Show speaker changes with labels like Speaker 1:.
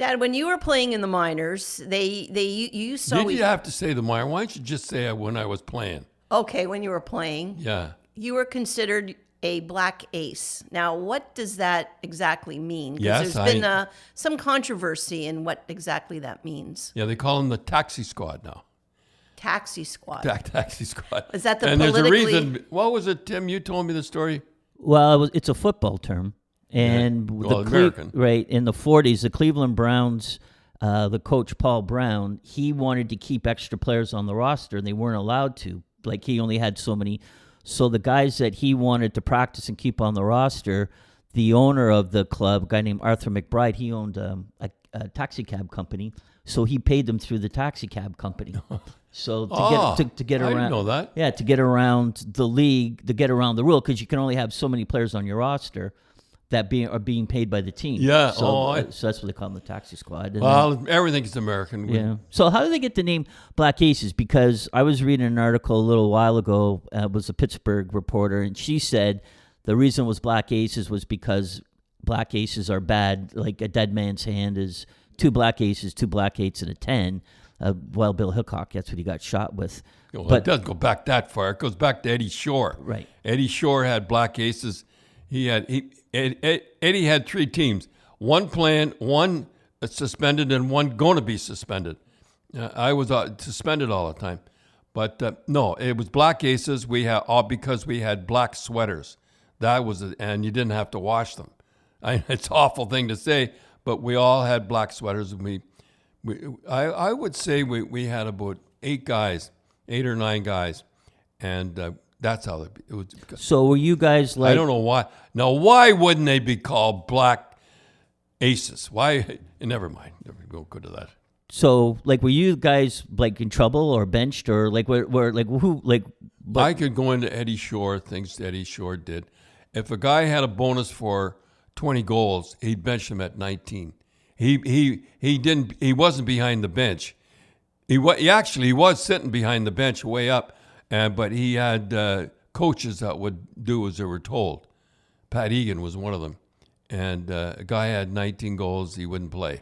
Speaker 1: Dad, when you were playing in the minors, you used to
Speaker 2: Did
Speaker 1: always.
Speaker 2: you have to say the minor? Why don't you just say when I was playing?
Speaker 1: Okay, when you were playing,
Speaker 2: Yeah.
Speaker 1: you were considered a black ace. Now, what does that exactly mean? Because
Speaker 2: Yes,
Speaker 1: there's been some controversy in what exactly that means.
Speaker 2: Yeah, they call them the taxi squad now.
Speaker 1: Taxi squad.
Speaker 2: Taxi squad.
Speaker 1: Is that the
Speaker 2: and
Speaker 1: politically?
Speaker 2: there's a reason. What was it, Tim? You told me the story.
Speaker 3: Well, it's a football term. And
Speaker 2: American.
Speaker 3: Right, in the 40s, the Cleveland Browns, the coach Paul Brown, he wanted to keep extra players on the roster, and they weren't allowed to. Like, he only had so many. So the guys that he wanted to practice and keep on the roster, the owner of the club, a guy named Arthur McBride, he owned a taxi cab company, so he paid them through the taxi cab company. So to get around,
Speaker 2: I didn't know that.
Speaker 3: Yeah, to get around the league, to get around the rule, because you can only have so many players on your roster that are being paid by the team.
Speaker 2: Yeah.
Speaker 3: So that's what they call them, the taxi squad. And
Speaker 2: Well, everything's American.
Speaker 3: yeah. So how do they get the name Black Aces? Because I was reading an article a little while ago. It was a Pittsburgh reporter, and she said the reason it was Black Aces was because Black Aces are bad. Like a dead man's hand is 2 black aces, 2 black eights, and a 10. Well, Bill Hickok, that's what he got shot with.
Speaker 2: Well,
Speaker 3: but
Speaker 2: it doesn't go back that far. It goes back to Eddie Shore.
Speaker 3: Right.
Speaker 2: Eddie Shore had black aces. Eddie had 3 teams, 1 playing, 1 suspended, and 1 going to be suspended. I was suspended all the time, but no, it was black aces. We had all because we had black sweaters. That was it, and you didn't have to wash them. It's an awful thing to say, but we all had black sweaters, and I would say we had about 8 or 9 guys, and that's how it was.
Speaker 3: So were you guys like?
Speaker 2: I don't know why. Now, why wouldn't they be called black aces? Why? Never mind. We'll go to that.
Speaker 3: So like, were you guys like in trouble or benched or like were like who like?
Speaker 2: I could go into Eddie Shore, things Eddie Shore did. If a guy had a bonus for 20 goals, he'd bench him at 19. He wasn't behind the bench. He was sitting behind the bench way up. But he had coaches that would do as they were told. Pat Egan was one of them. And a guy had 19 goals, he wouldn't play.